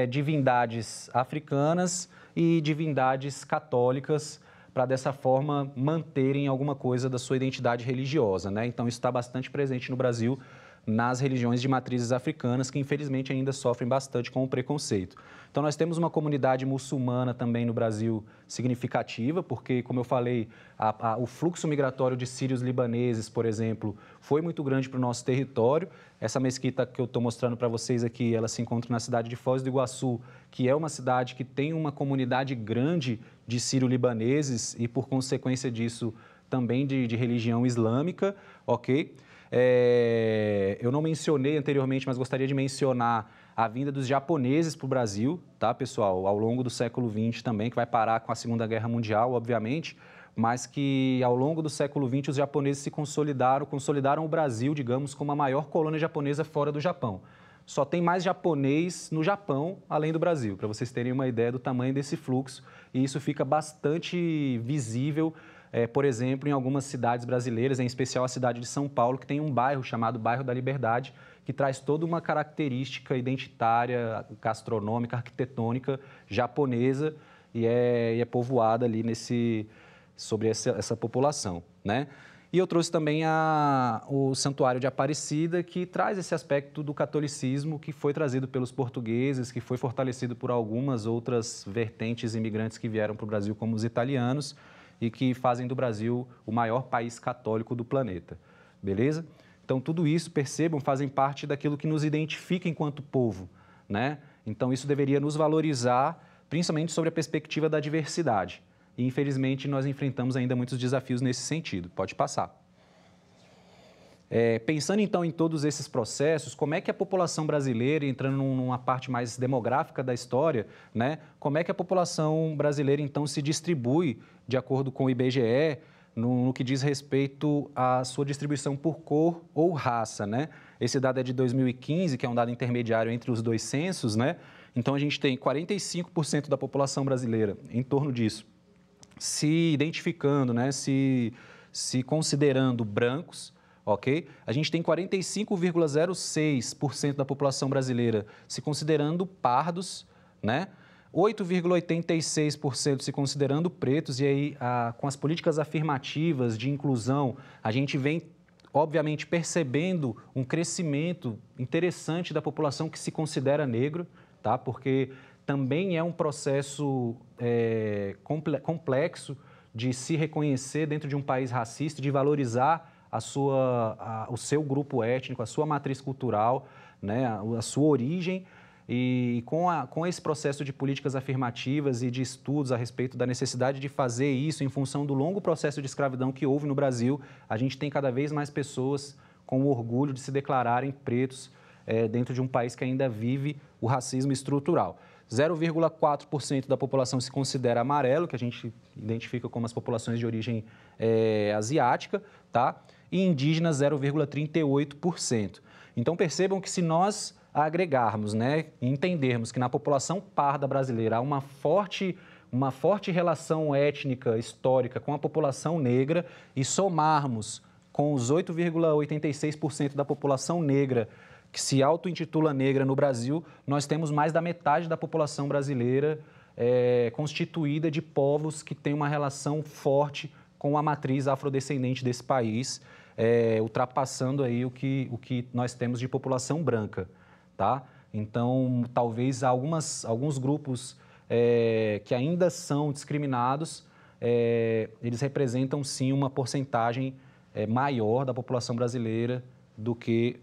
[SPEAKER 2] divindades africanas e divindades católicas, para dessa forma manterem alguma coisa da sua identidade religiosa, né? Então, isso está bastante presente no Brasil, nas religiões de matrizes africanas, que infelizmente ainda sofrem bastante com o preconceito. Então, nós temos uma comunidade muçulmana também no Brasil significativa, porque, como eu falei, o fluxo migratório de sírios libaneses, por exemplo, foi muito grande para o nosso território. Essa mesquita que eu estou mostrando para vocês aqui, ela se encontra na cidade de Foz do Iguaçu, que é uma cidade que tem uma comunidade grande de sírio-libaneses e, por consequência disso, também de religião islâmica, ok? Eu não mencionei anteriormente, mas gostaria de mencionar a vinda dos japoneses para o Brasil, tá, pessoal? Ao longo do século XX também, que vai parar com a Segunda Guerra Mundial, obviamente, mas que ao longo do século XX os japoneses se consolidaram o Brasil, digamos, como a maior colônia japonesa fora do Japão. Só tem mais japonês no Japão, além do Brasil, para vocês terem uma ideia do tamanho desse fluxo, e isso fica bastante visível, por exemplo, em algumas cidades brasileiras, em especial a cidade de São Paulo, que tem um bairro chamado Bairro da Liberdade, que traz toda uma característica identitária, gastronômica, arquitetônica japonesa, e é povoada ali sobre essa população, né? E eu trouxe também o Santuário de Aparecida, que traz esse aspecto do catolicismo que foi trazido pelos portugueses, que foi fortalecido por algumas outras vertentes imigrantes que vieram para o Brasil, como os italianos, e que fazem do Brasil o maior país católico do planeta. Beleza? Então, tudo isso, percebam, fazem parte daquilo que nos identifica enquanto povo, né? Então, isso deveria nos valorizar, principalmente sobre a perspectiva da diversidade. E, infelizmente, nós enfrentamos ainda muitos desafios nesse sentido. Pode passar. Pensando, então, em todos esses processos, como é que a população brasileira, entrando numa parte mais demográfica da história, né? Como é que a população brasileira, então, se distribui, de acordo com o IBGE, no que diz respeito à sua distribuição por cor ou raça, né? Esse dado é de 2015, que é um dado intermediário entre os dois censos, né? Então, a gente tem 45% da população brasileira, em torno disso, se identificando, né? Se considerando brancos, ok? A gente tem 45,06% da população brasileira se considerando pardos, né? 8,86% se considerando pretos, e aí, com as políticas afirmativas de inclusão, a gente vem, obviamente, percebendo um crescimento interessante da população que se considera negro, tá? Porque também é um processo complexo de se reconhecer dentro de um país racista, de valorizar o seu grupo étnico, a sua matriz cultural, né? A sua origem. E com esse processo de políticas afirmativas e de estudos a respeito da necessidade de fazer isso em função do longo processo de escravidão que houve no Brasil, a gente tem cada vez mais pessoas com o orgulho de se declararem pretos dentro de um país que ainda vive o racismo estrutural. 0,4% da população se considera amarelo, que a gente identifica como as populações de origem asiática, tá? E indígenas, 0,38%. Então, percebam que se nós agregarmos, né, e entendermos que na população parda brasileira há uma forte relação étnica, histórica com a população negra e somarmos com os 8,86% da população negra que se auto-intitula negra no Brasil, nós temos mais da metade da população brasileira constituída de povos que têm uma relação forte com a matriz afrodescendente desse país, ultrapassando aí o que nós temos de população branca. Tá? Então, talvez alguns grupos que ainda são discriminados, eles representam, sim, uma porcentagem maior da população brasileira do que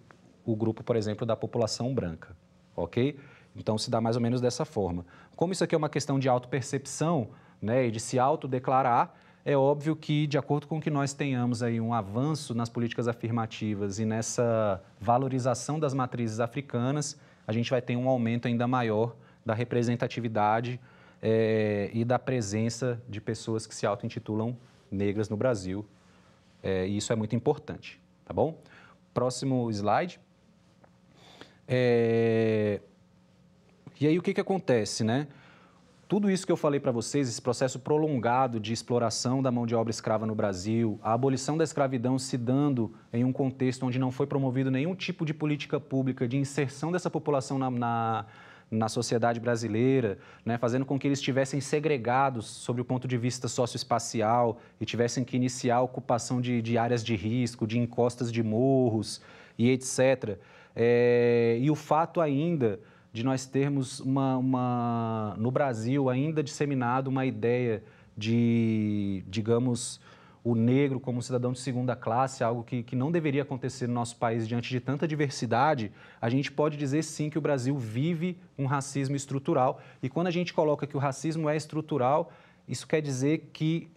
[SPEAKER 2] o grupo, por exemplo, da população branca, ok? Então, se dá mais ou menos dessa forma. Como isso aqui é uma questão de autopercepção, né, e de se autodeclarar, é óbvio que, de acordo com que nós tenhamos aí um avanço nas políticas afirmativas e nessa valorização das matrizes africanas, a gente vai ter um aumento ainda maior da representatividade e da presença de pessoas que se auto-intitulam negras no Brasil. E isso é muito importante, tá bom? Próximo slide. E aí, o que acontece, né? Tudo isso que eu falei para vocês, esse processo prolongado de exploração da mão de obra escrava no Brasil, a abolição da escravidão se dando em um contexto onde não foi promovido nenhum tipo de política pública de inserção dessa população na sociedade brasileira, né, fazendo com que eles estivessem segregados sobre o ponto de vista socioespacial e tivessem que iniciar a ocupação de áreas de risco, de encostas de morros e etc. E o fato ainda de nós termos no Brasil ainda disseminado uma ideia de, digamos, o negro como cidadão de segunda classe, algo que não deveria acontecer no nosso país diante de tanta diversidade, a gente pode dizer sim que o Brasil vive um racismo estrutural. E quando a gente coloca que o racismo é estrutural, isso quer dizer que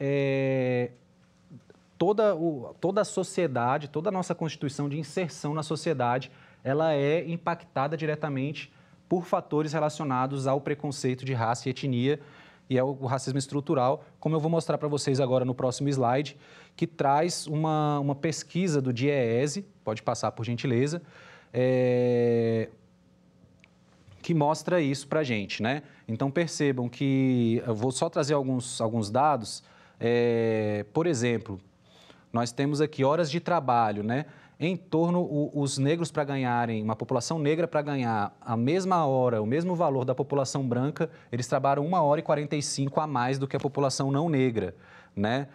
[SPEAKER 2] toda a sociedade, toda a nossa constituição de inserção na sociedade, ela é impactada diretamente por fatores relacionados ao preconceito de raça e etnia, e é o racismo estrutural, como eu vou mostrar para vocês agora no próximo slide, que traz uma pesquisa do DIEESE, pode passar por gentileza, que mostra isso para a gente, né? Então, percebam que, eu vou só trazer alguns dados, por exemplo, nós temos aqui horas de trabalho, né? Em torno, os negros para ganharem, uma população negra para ganhar a mesma hora, o mesmo valor da população branca, eles trabalham 1 hora e 45 a mais do que a população não negra, né?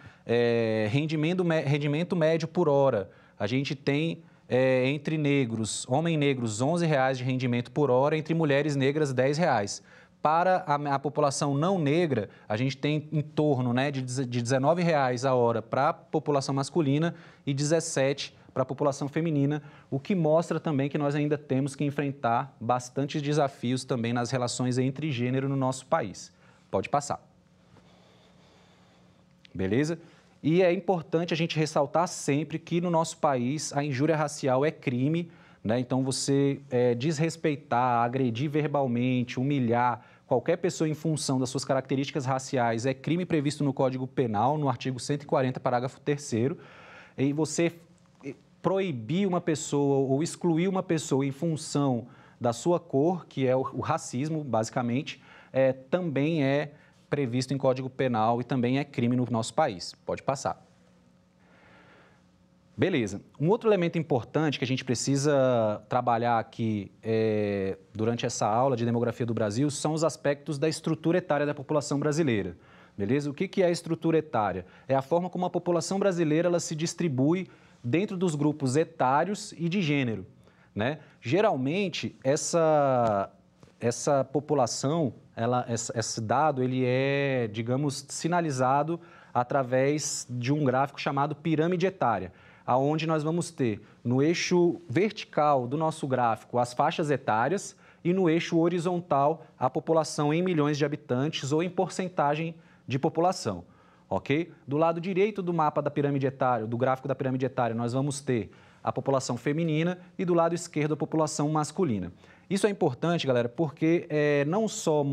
[SPEAKER 2] Rendimento médio por hora, a gente tem entre negros, homens negros, R$11 de rendimento por hora, entre mulheres negras, R$10. Para a população não negra, a gente tem em torno, né, de R$19 a hora para a população masculina e 17 para a população feminina, o que mostra também que nós ainda temos que enfrentar bastantes desafios também nas relações entre gênero no nosso país. Pode passar. Beleza? E é importante a gente ressaltar sempre que no nosso país a injúria racial é crime, né? Então você desrespeitar, agredir verbalmente, humilhar qualquer pessoa em função das suas características raciais é crime previsto no Código Penal, no artigo 140, parágrafo 3º. E você proibir uma pessoa ou excluir uma pessoa em função da sua cor, que é o racismo, basicamente, também é previsto em Código Penal e também é crime no nosso país. Pode passar. Beleza. Um outro elemento importante que a gente precisa trabalhar aqui durante essa aula de demografia do Brasil são os aspectos da estrutura etária da população brasileira. Beleza? O que é a estrutura etária? É a forma como a população brasileira ela se distribui dentro dos grupos etários e de gênero, né? Geralmente, essa população, esse dado, ele é, digamos, sinalizado através de um gráfico chamado pirâmide etária, aonde nós vamos ter no eixo vertical do nosso gráfico as faixas etárias e no eixo horizontal a população em milhões de habitantes ou em porcentagem de população, ok? Do lado direito do mapa da pirâmide etária, do gráfico da pirâmide etária, nós vamos ter a população feminina e do lado esquerdo a população masculina. Isso é importante, galera, porque não só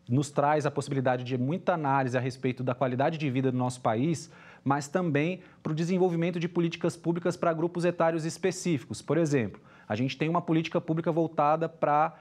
[SPEAKER 2] nos traz a possibilidade de muita análise a respeito da qualidade de vida do nosso país, mas também para o desenvolvimento de políticas públicas para grupos etários específicos. Por exemplo, a gente tem uma política pública voltada para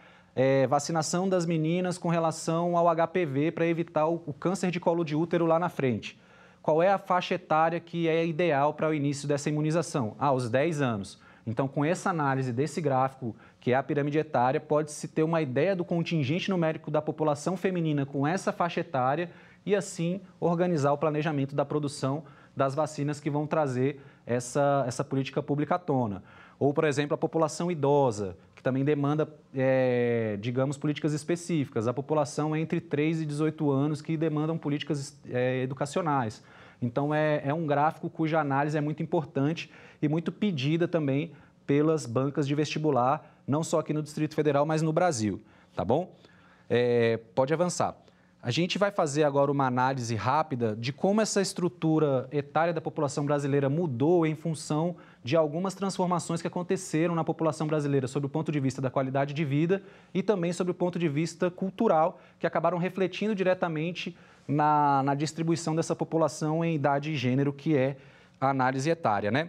[SPEAKER 2] vacinação das meninas com relação ao HPV para evitar o câncer de colo de útero lá na frente. Qual é a faixa etária que é ideal para o início dessa imunização? Aos 10 anos. Então, com essa análise desse gráfico, que é a pirâmide etária, pode-se ter uma ideia do contingente numérico da população feminina com essa faixa etária e, assim, organizar o planejamento da produção das vacinas que vão trazer essa política pública à tona. Ou, por exemplo, a população idosa, que também demanda, digamos, políticas específicas. A população entre 3 e 18 anos que demandam políticas educacionais. Então, é um gráfico cuja análise é muito importante e muito pedida também pelas bancas de vestibular, não só aqui no Distrito Federal, mas no Brasil, tá bom? Pode avançar. A gente vai fazer agora uma análise rápida de como essa estrutura etária da população brasileira mudou em função de algumas transformações que aconteceram na população brasileira, sob o ponto de vista da qualidade de vida e também sob o ponto de vista cultural, que acabaram refletindo diretamente na distribuição dessa população em idade e gênero, que é a análise etária, né?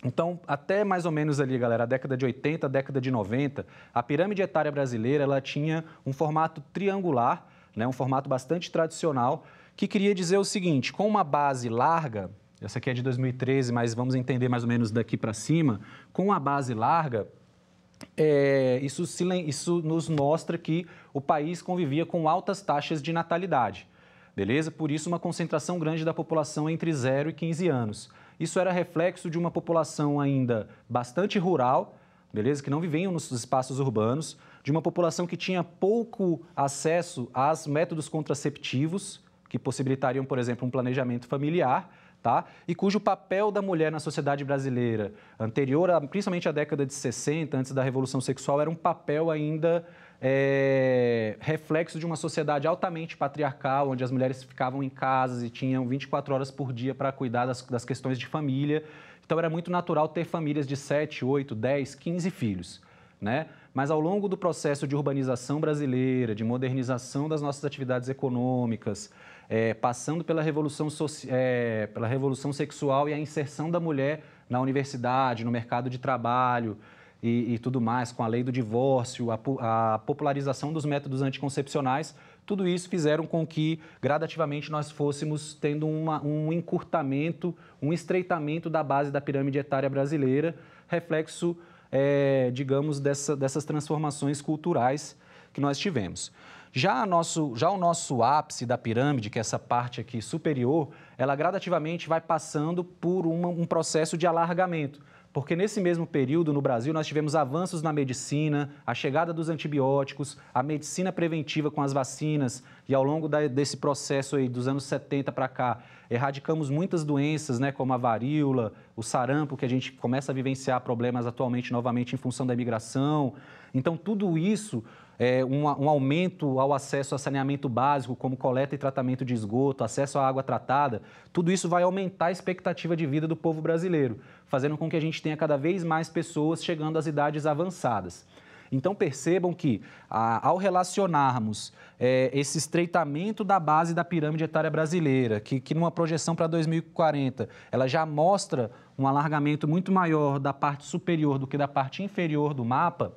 [SPEAKER 2] Então, até mais ou menos ali, galera, a década de 80, a década de 90, a pirâmide etária brasileira ela tinha um formato triangular, né, um formato bastante tradicional, que queria dizer o seguinte: com uma base larga, essa aqui é de 2013, mas vamos entender mais ou menos daqui para cima, com a base larga, isso nos mostra que o país convivia com altas taxas de natalidade. Beleza? Por isso, uma concentração grande da população entre 0 e 15 anos. Isso era reflexo de uma população ainda bastante rural, beleza? Que não viviam nos espaços urbanos, de uma população que tinha pouco acesso aos métodos contraceptivos, que possibilitariam, por exemplo, um planejamento familiar, tá? E cujo papel da mulher na sociedade brasileira, anterior principalmente à década de 60, antes da Revolução Sexual, era um papel ainda reflexo de uma sociedade altamente patriarcal, onde as mulheres ficavam em casas e tinham 24 horas por dia para cuidar das questões de família. Então, era muito natural ter famílias de 7, 8, 10, 15 filhos, né? Mas, ao longo do processo de urbanização brasileira, de modernização das nossas atividades econômicas, passando pela revolução sexual e a inserção da mulher na universidade, no mercado de trabalho e tudo mais, com a lei do divórcio, a popularização dos métodos anticoncepcionais, tudo isso fizeram com que, gradativamente, nós fôssemos tendo um encurtamento, um estreitamento da base da pirâmide etária brasileira, reflexo, digamos, dessas transformações culturais que nós tivemos. Já o nosso ápice da pirâmide, que é essa parte aqui superior, ela gradativamente vai passando por um processo de alargamento, Porque nesse mesmo período, no Brasil, nós tivemos avanços na medicina, a chegada dos antibióticos, a medicina preventiva com as vacinas, e ao longo desse processo aí, dos anos 70 para cá, erradicamos muitas doenças, né, como a varíola, o sarampo, que a gente começa a vivenciar problemas atualmente, novamente, em função da imigração. Então, tudo isso, um aumento ao acesso a saneamento básico, como coleta e tratamento de esgoto, acesso à água tratada, tudo isso vai aumentar a expectativa de vida do povo brasileiro, fazendo com que a gente tenha cada vez mais pessoas chegando às idades avançadas. Então, percebam que, ao relacionarmos esse estreitamento da base da pirâmide etária brasileira, que numa projeção para 2040, ela já mostra um alargamento muito maior da parte superior do que da parte inferior do mapa,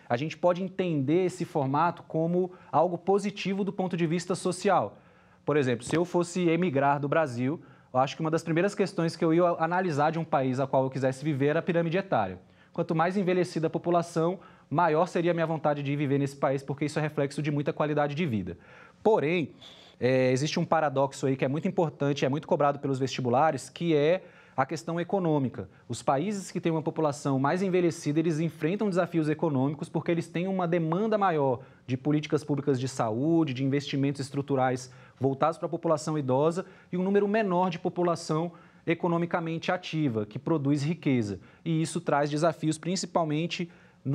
[SPEAKER 2] a gente pode entender esse formato como algo positivo do ponto de vista social. Por exemplo, se eu fosse emigrar do Brasil, eu acho que uma das primeiras questões que eu ia analisar de um país a qual eu quisesse viver era a pirâmide etária. Quanto mais envelhecida a população, maior seria a minha vontade de viver nesse país, porque isso é reflexo de muita qualidade de vida. Porém, existe um paradoxo aí que é muito importante, é muito cobrado pelos vestibulares, que é a questão econômica. Os países que têm uma população mais envelhecida, eles enfrentam desafios econômicos porque eles têm uma demanda maior de políticas públicas de saúde, de investimentos estruturais voltados para a população idosa e um número menor de população economicamente ativa, que produz riqueza. E isso traz desafios principalmente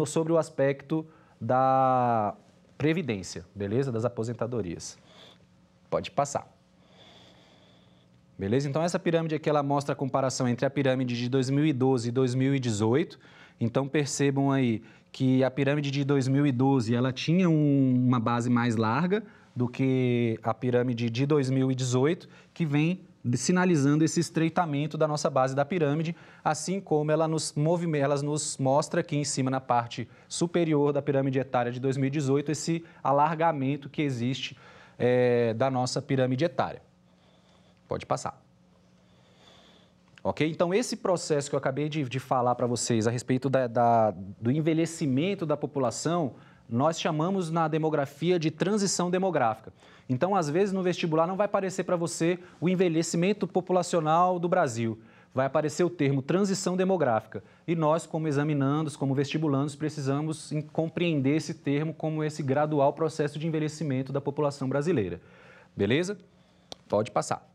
[SPEAKER 2] sobre o aspecto da previdência, beleza? Das aposentadorias. Pode passar. Beleza? Então, essa pirâmide aqui, ela mostra a comparação entre a pirâmide de 2012 e 2018. Então, percebam aí que a pirâmide de 2012, ela tinha uma base mais larga do que a pirâmide de 2018, que vem sinalizando esse estreitamento da nossa base da pirâmide, assim como ela nos mostra aqui em cima, na parte superior da pirâmide etária de 2018, esse alargamento que existe da nossa pirâmide etária. Pode passar. Ok? Então, esse processo que eu acabei de falar para vocês a respeito do envelhecimento da população, nós chamamos na demografia de transição demográfica. Então, às vezes, no vestibular não vai aparecer para você o envelhecimento populacional do Brasil. Vai aparecer o termo transição demográfica. E nós, como examinandos, como vestibulandos, precisamos compreender esse termo como esse gradual processo de envelhecimento da população brasileira. Beleza? Pode passar.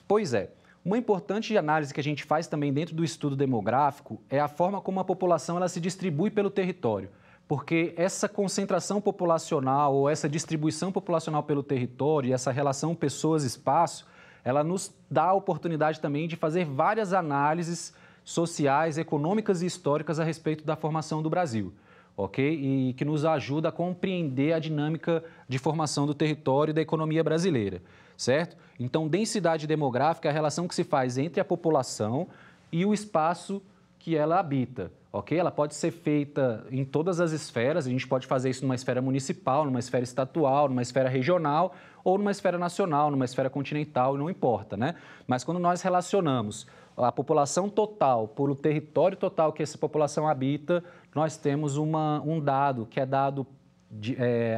[SPEAKER 2] Pois é, uma importante análise que a gente faz também dentro do estudo demográfico é a forma como a população ela se distribui pelo território, porque essa concentração populacional ou essa distribuição populacional pelo território e essa relação pessoas-espaço, ela nos dá a oportunidade também de fazer várias análises sociais, econômicas e históricas a respeito da formação do Brasil, ok? E que nos ajuda a compreender a dinâmica de formação do território e da economia brasileira. Certo? Então, densidade demográfica é a relação que se faz entre a população e o espaço que ela habita, ok? Ela pode ser feita em todas as esferas, a gente pode fazer isso numa esfera municipal, numa esfera estatual, numa esfera regional ou numa esfera nacional, numa esfera continental, não importa, né? Mas quando nós relacionamos a população total por o território total que essa população habita, nós temos um dado que é dado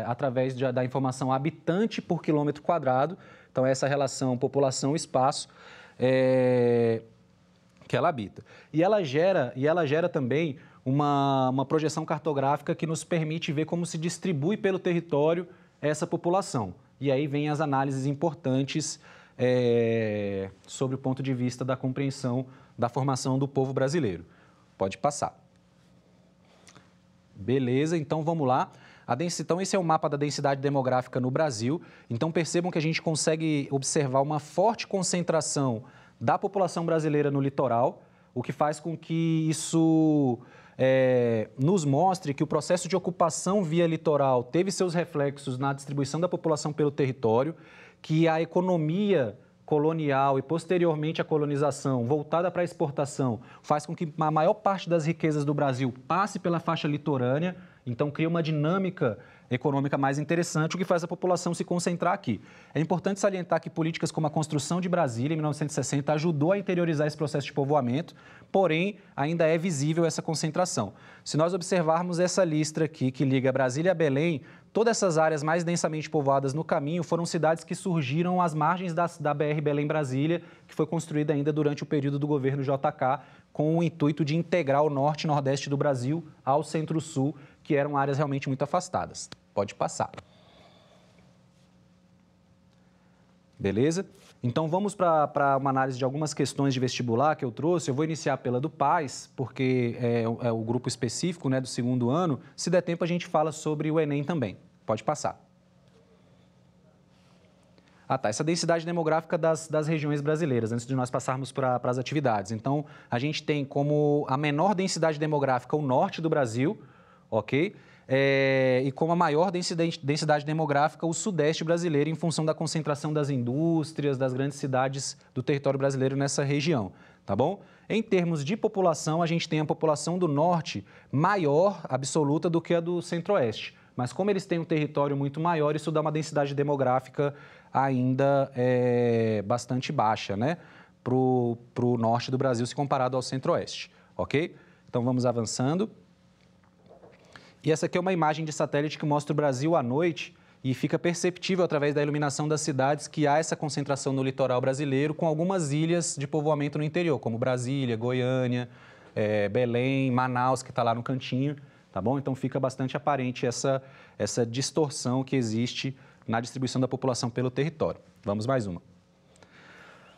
[SPEAKER 2] através da informação habitante por quilômetro quadrado. Então, essa relação população-espaço que ela habita. E ela gera também uma projeção cartográfica que nos permite ver como se distribui pelo território essa população. E aí vem as análises importantes sobre o ponto de vista da compreensão da formação do povo brasileiro. Pode passar. Beleza, então vamos lá. Então, esse é o mapa da densidade demográfica no Brasil. Então, percebam que a gente consegue observar uma forte concentração da população brasileira no litoral, o que faz com que isso nos mostre que o processo de ocupação via litoral teve seus reflexos na distribuição da população pelo território, que a economia colonial e, posteriormente, a colonização voltada para a exportação faz com que a maior parte das riquezas do Brasil passe pela faixa litorânea. Então, cria uma dinâmica econômica mais interessante, o que faz a população se concentrar aqui. É importante salientar que políticas como a construção de Brasília, em 1960, ajudou a interiorizar esse processo de povoamento, porém, ainda é visível essa concentração. Se nós observarmos essa listra aqui, que liga Brasília a Belém, todas essas áreas mais densamente povoadas no caminho foram cidades que surgiram às margens da BR Belém-Brasília, que foi construída ainda durante o período do governo JK, com o intuito de integrar o norte e nordeste do Brasil ao centro-sul, que eram áreas realmente muito afastadas. Pode passar. Beleza? Então, vamos para uma análise de algumas questões de vestibular que eu trouxe. Eu vou iniciar pela do PAS, porque é o grupo específico, né, do segundo ano. Se der tempo, a gente fala sobre o Enem também. Pode passar. Ah, tá. Essa densidade demográfica das regiões brasileiras, antes de nós passarmos para as atividades. Então, a gente tem como a menor densidade demográfica o norte do Brasil, ok? E como a maior densidade demográfica o sudeste brasileiro, em função da concentração das indústrias, das grandes cidades do território brasileiro nessa região, tá bom? Em termos de população, a gente tem a população do norte maior, absoluta, do que a do centro-oeste. Mas como eles têm um território muito maior, isso dá uma densidade demográfica ainda bastante baixa, né? Para o norte do Brasil, se comparado ao centro-oeste, ok? Então, vamos avançando. E essa aqui é uma imagem de satélite que mostra o Brasil à noite e fica perceptível através da iluminação das cidades que há essa concentração no litoral brasileiro, com algumas ilhas de povoamento no interior, como Brasília, Goiânia, Belém, Manaus, que está lá no cantinho, tá bom? Então fica bastante aparente essa distorção que existe na distribuição da população pelo território. Vamos mais uma.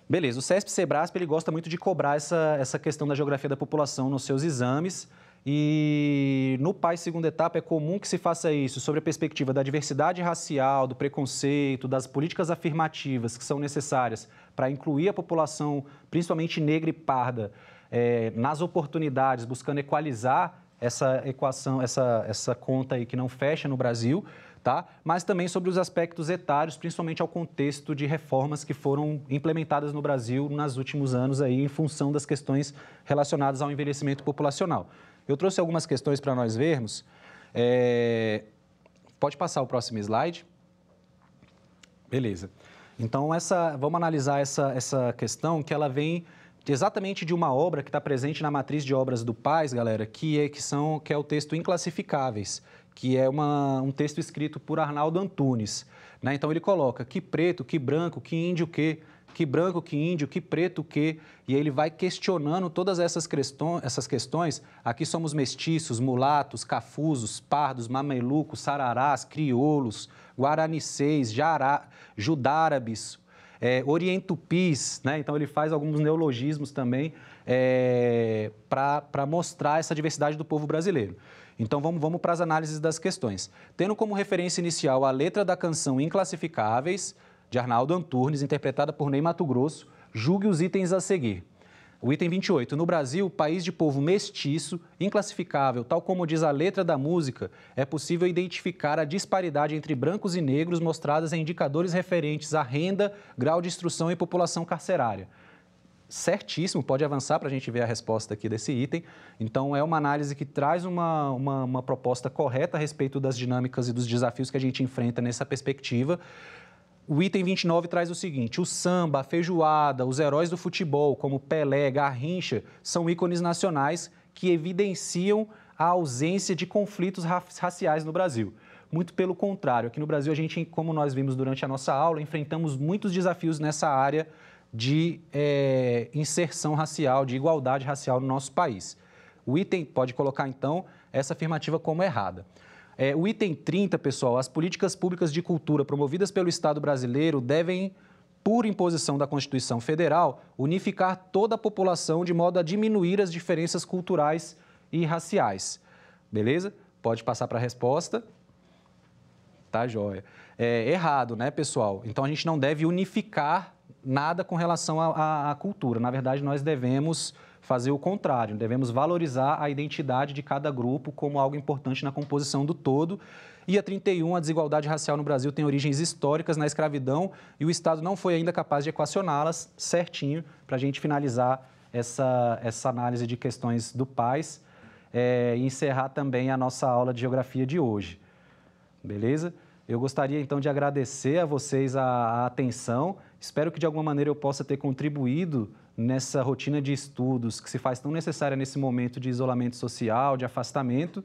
[SPEAKER 2] Beleza, o CESP-Sebrasp ele gosta muito de cobrar essa questão da geografia da população nos seus exames. E no PAS segunda etapa é comum que se faça isso sobre a perspectiva da diversidade racial, do preconceito, das políticas afirmativas que são necessárias para incluir a população, principalmente negra e parda, nas oportunidades, buscando equalizar essa equação, essa conta aí que não fecha no Brasil, tá? Mas também sobre os aspectos etários, principalmente ao contexto de reformas que foram implementadas no Brasil nos últimos anos aí, em função das questões relacionadas ao envelhecimento populacional. Eu trouxe algumas questões para nós vermos. Pode passar o próximo slide. Beleza. Então, vamos analisar essa questão que ela vem exatamente de uma obra que está presente na matriz de obras do PAS, galera, que é o texto Inclassificáveis, que é um texto escrito por Arnaldo Antunes, né? Então, ele coloca que preto, que branco, que índio, que branco, que índio, que preto, que... E aí ele vai questionando todas essas questões. Aqui somos mestiços, mulatos, cafusos, pardos, mamelucos, sararás, crioulos, guaranicês, judárabes, orientupis, né? Então ele faz alguns neologismos também para mostrar essa diversidade do povo brasileiro. Então vamos para as análises das questões. Tendo como referência inicial a letra da canção Inclassificáveis, de Arnaldo Antunes, interpretada por Ney Matogrosso, julgue os itens a seguir. O item 28. No Brasil, país de povo mestiço, inclassificável, tal como diz a letra da música, é possível identificar a disparidade entre brancos e negros mostradas em indicadores referentes à renda, grau de instrução e população carcerária. Certíssimo, pode avançar para a gente ver a resposta aqui desse item. Então, é uma análise que traz uma proposta correta a respeito das dinâmicas e dos desafios que a gente enfrenta nessa perspectiva. O item 29 traz o seguinte: o samba, a feijoada, os heróis do futebol, como Pelé, Garrincha, são ícones nacionais que evidenciam a ausência de conflitos raciais no Brasil. Muito pelo contrário, aqui no Brasil, a gente, como nós vimos durante a nossa aula, enfrentamos muitos desafios nessa área de inserção racial, de igualdade racial no nosso país. O item pode colocar, então, essa afirmativa como errada. O item 30, pessoal, as políticas públicas de cultura promovidas pelo Estado brasileiro devem, por imposição da Constituição Federal, unificar toda a população de modo a diminuir as diferenças culturais e raciais. Beleza? Pode passar para a resposta. Tá, joia. Errado, né, pessoal? Então, a gente não deve unificar nada com relação à cultura. Na verdade, nós devemos fazer o contrário, devemos valorizar a identidade de cada grupo como algo importante na composição do todo. E a 31, a desigualdade racial no Brasil tem origens históricas na escravidão e o Estado não foi ainda capaz de equacioná-las certinho para a gente finalizar essa análise de questões do PAS e encerrar também a nossa aula de geografia de hoje. Beleza? Eu gostaria, então, de agradecer a vocês a atenção. Espero que, de alguma maneira, eu possa ter contribuído nessa rotina de estudos que se faz tão necessária nesse momento de isolamento social, de afastamento.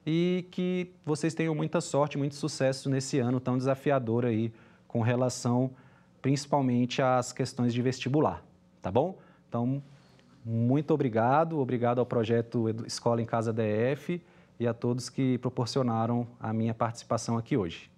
[SPEAKER 2] e que vocês tenham muita sorte, muito sucesso nesse ano tão desafiador aí, com relação principalmente às questões de vestibular, tá bom? Então, muito obrigado ao projeto Escola em Casa DF e a todos que proporcionaram a minha participação aqui hoje.